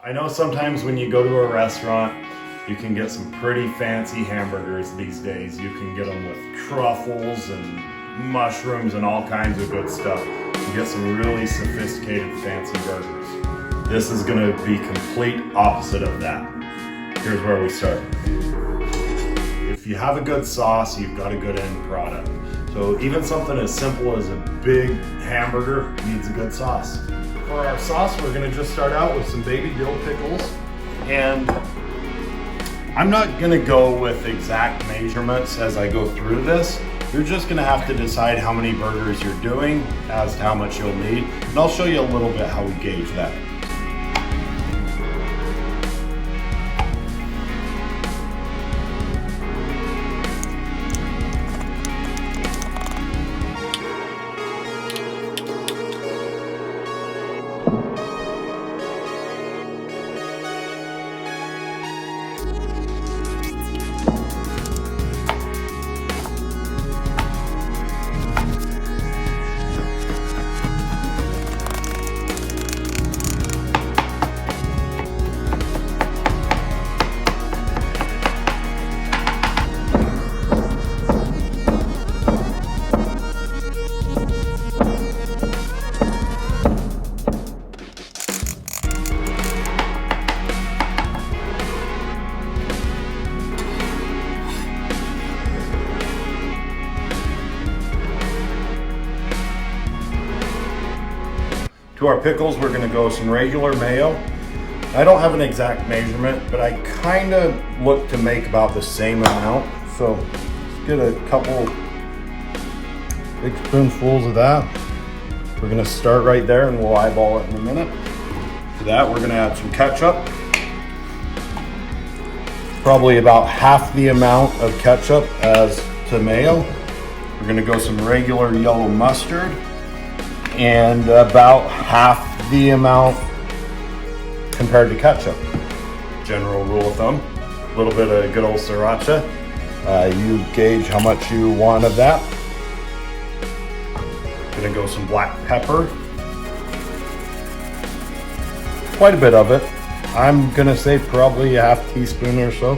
I know sometimes when you go to a restaurant, you can get some pretty fancy hamburgers these days. You can get them with truffles and mushrooms and all kinds of good stuff. You get some really sophisticated fancy burgers. This is gonna be complete opposite of that. Here's where we start. If you have a good sauce, you've got a good end product. So even something as simple as a big hamburger needs a good sauce. For our sauce, we're gonna just start out with some baby dill pickles. And I'm not gonna go with exact measurements as I go through this. You're just gonna have to decide how many burgers you're doing as to how much you'll need. And I'll show you a little bit how we gauge that. To our pickles, we're gonna go some regular mayo. I don't have an exact measurement, but I kind of look to make about the same amount. So let's get a couple big spoonfuls of that. We're gonna start right there and we'll eyeball it in a minute. To that, we're gonna add some ketchup. Probably about half the amount of ketchup as to mayo. We're gonna go some regular yellow mustard, and about half the amount compared to ketchup. General rule of thumb, a little bit of good old sriracha. You gauge how much you want of that. Gonna go some black pepper. Quite a bit of it. I'm gonna say probably a half teaspoon or so.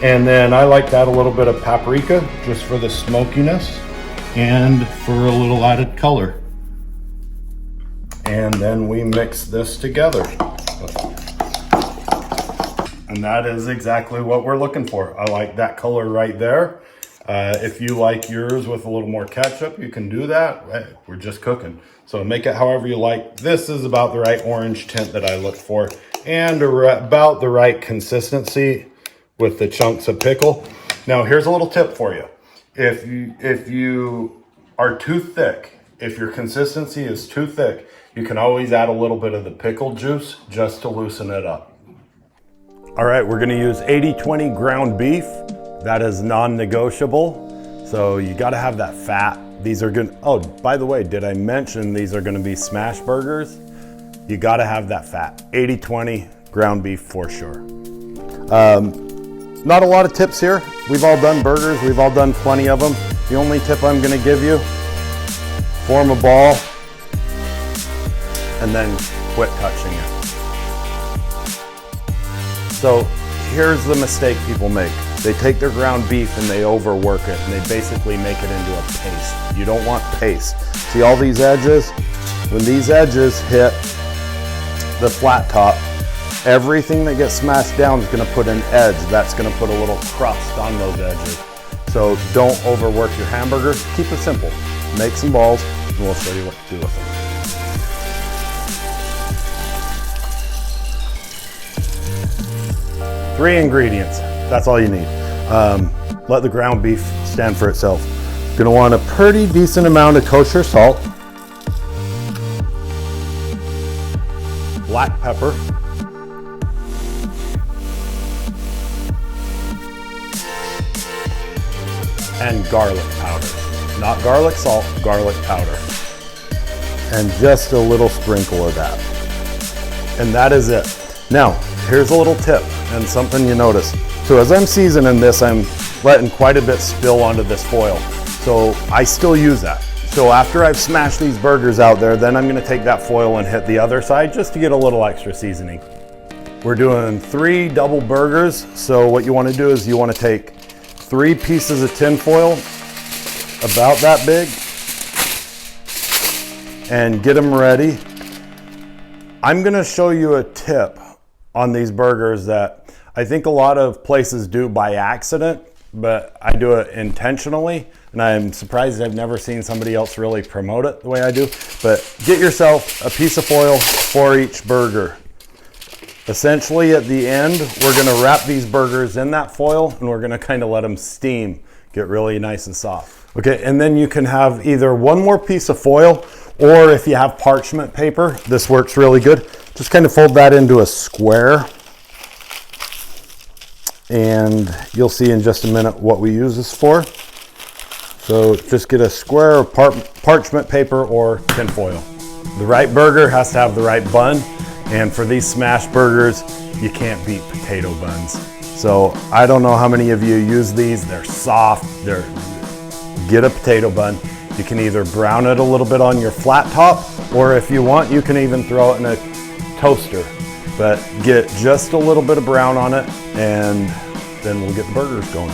And then I like to add a little bit of paprika just for the smokiness and for a little added color. And then we mix this together. And that is exactly what we're looking for. I like that color right there. If you like yours with a little more ketchup, you can do that. We're just cooking. So make it however you like. This is about the right orange tint that I look for, and about the right consistency with the chunks of pickle. Now here's a little tip for you. If you are too thick, if your consistency is too thick, you can always add a little bit of the pickle juice just to loosen it up. All right, we're gonna use 80-20 ground beef. That is non-negotiable. So you gotta have that fat. These are good. Oh, by the way, did I mention these are gonna be smash burgers? You gotta have that fat. 80-20 ground beef for sure. Not a lot of tips here. We've all done burgers. We've all done plenty of them. The only tip I'm gonna give you, form a ball, and then quit touching it. So here's the mistake people make. They take their ground beef and they overwork it, and they basically make it into a paste. You don't want paste. See all these edges? When these edges hit the flat top, everything that gets smashed down is gonna put an edge. That's gonna put a little crust on those edges. So don't overwork your hamburgers. Keep it simple. Make some balls, and we'll show you what to do with them. 3 ingredients, that's all you need. Let the ground beef stand for itself. Gonna want a pretty decent amount of kosher salt, black pepper, and garlic powder. Not garlic salt, garlic powder. And just a little sprinkle of that. And that is it. Now, here's a little tip and something you notice. So as I'm seasoning this, I'm letting quite a bit spill onto this foil. So I still use that. So after I've smashed these burgers out there, then I'm gonna take that foil and hit the other side just to get a little extra seasoning. We're doing 3 double burgers. So what you want to do is you want to take 3 pieces of tin foil, about that big, and get them ready. I'm gonna show you a tip on these burgers that I think a lot of places do by accident, but I do it intentionally, and I'm surprised I've never seen somebody else really promote it the way I do. But get yourself a piece of foil for each burger. Essentially at the end, we're gonna wrap these burgers in that foil, and we're gonna kind of let them steam, get really nice and soft. Okay, and then you can have either one more piece of foil, or if you have parchment paper, this works really good. Just kind of fold that into a square. And you'll see in just a minute what we use this for. So just get a square of parchment paper or tin foil. The right burger has to have the right bun. And for these smash burgers, you can't beat potato buns. So I don't know how many of you use these. They're soft. Get a potato bun. You can either brown it a little bit on your flat top, or if you want, you can even throw it in a toaster. But get just a little bit of brown on it, and then we'll get the burgers going.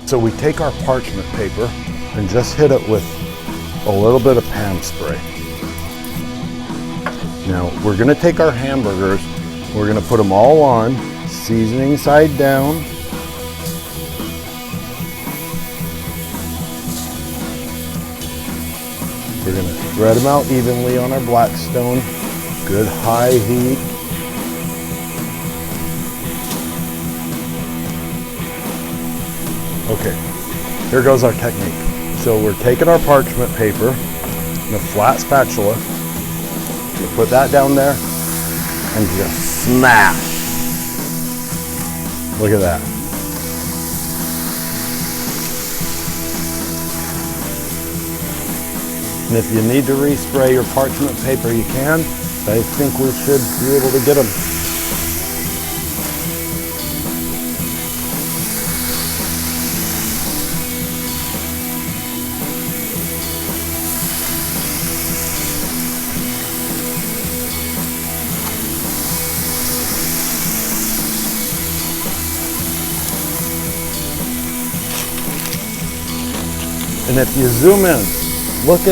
So we take our parchment paper and just hit it with a little bit of pan spray. Now we're gonna take our hamburgers, we're gonna put them all on, seasoning side down. We're gonna spread them out evenly on our Blackstone, good high heat. Okay, here goes our technique. So we're taking our parchment paper and a flat spatula, we put that down there and just smash. Look at that. And if you need to respray your parchment paper, you can. I think we should be able to get them. And if you zoom in, look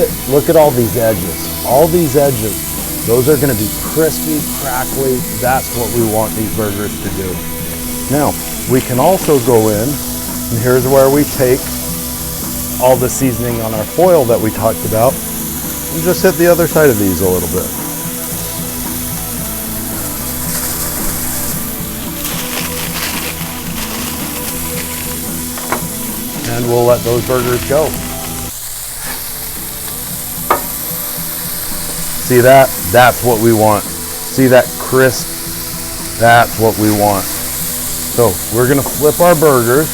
at all these edges. All these edges, those are gonna be crispy, crackly. That's what we want these burgers to do. Now, we can also go in, and here's where we take all the seasoning on our foil that we talked about, and just hit the other side of these a little bit. And we'll let those burgers go. See that? That's what we want. See that crisp? That's what we want. So we're gonna flip our burgers.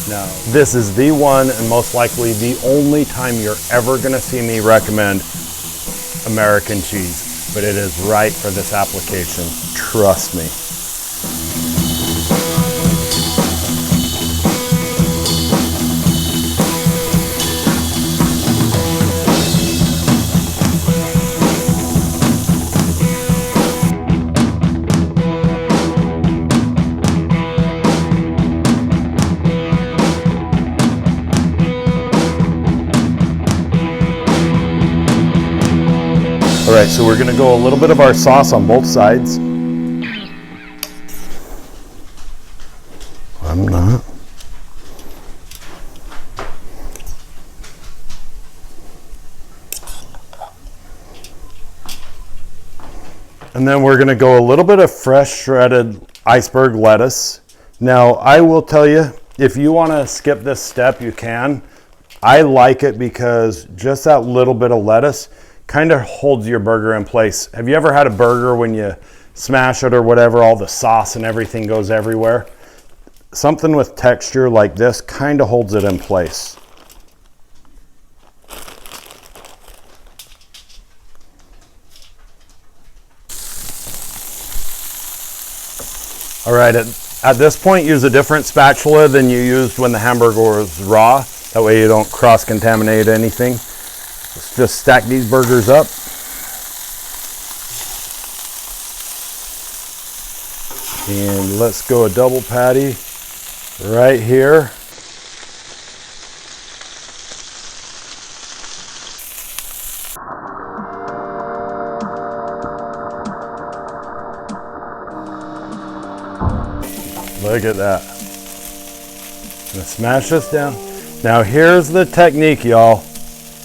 Now, this is the one and most likely the only time you're ever gonna see me recommend American cheese, but it is right for this application, trust me. All right, so we're gonna go a little bit of our sauce on both sides. I'm not. And then we're gonna go a little bit of fresh shredded iceberg lettuce. Now, I will tell you, if you wanna skip this step, you can. I like it because just that little bit of lettuce kind of holds your burger in place. Have you ever had a burger when you smash it or whatever, all the sauce and everything goes everywhere? Something with texture like this kind of holds it in place. All right, at this point, use a different spatula than you used when the hamburger was raw. That way you don't cross-contaminate anything. Let's just stack these burgers up. And let's go a double patty right here. Look at that. I'm gonna smash this down. Now here's the technique, y'all.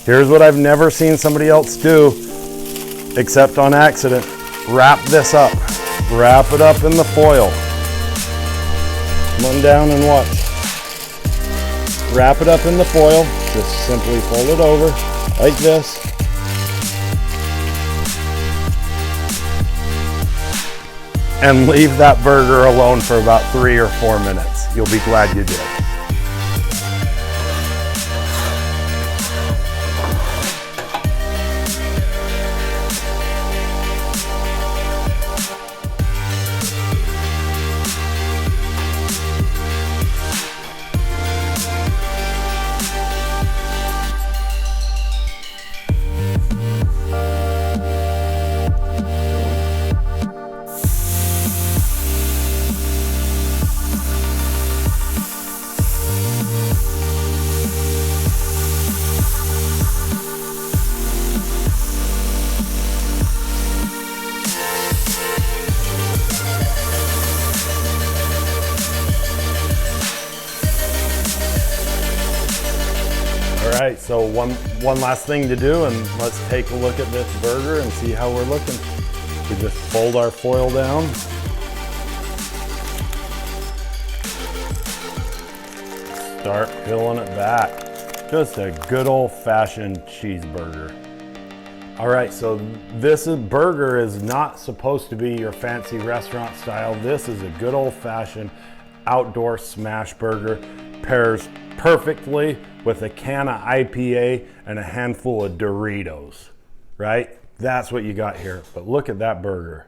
Here's what I've never seen somebody else do, except on accident. Wrap this up. Wrap it up in the foil. Come on down and watch. Wrap it up in the foil. Just simply fold it over like this. And leave that burger alone for about 3 or 4 minutes. You'll be glad you did. All right, so one last thing to do, and let's take a look at this burger and see how we're looking. We just fold our foil down. Start peeling it back. Just a good old-fashioned cheeseburger. All right, so this burger is not supposed to be your fancy restaurant style. This is a good old-fashioned outdoor smash burger. Pairs perfectly with a can of IPA and a handful of Doritos, right? That's what you got here. But look at that burger.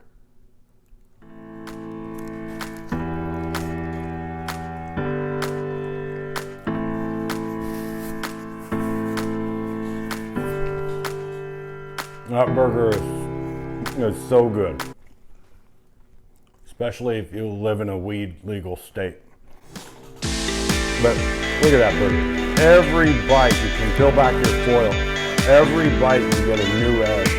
That burger is so good, especially if you live in a weed legal state. But look at that burger. Every bite, you can peel back your foil. Every bite, you get a new edge.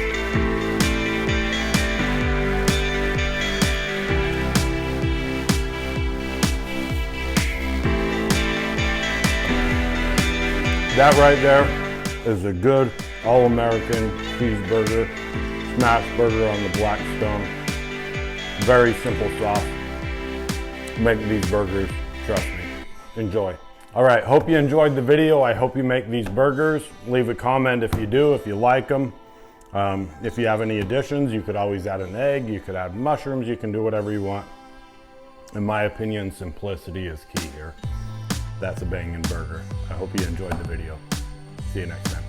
That right there is a good all-American cheeseburger, smash burger on the Blackstone. Very simple sauce. Make these burgers, trust me. Enjoy. All right, hope you enjoyed the video. I hope you make these burgers. Leave a comment if you do, if you like them. If you have any additions, you could always add an egg, you could add mushrooms, you can do whatever you want. In my opinion, simplicity is key here. That's a banging burger. I hope you enjoyed the video. See you next time.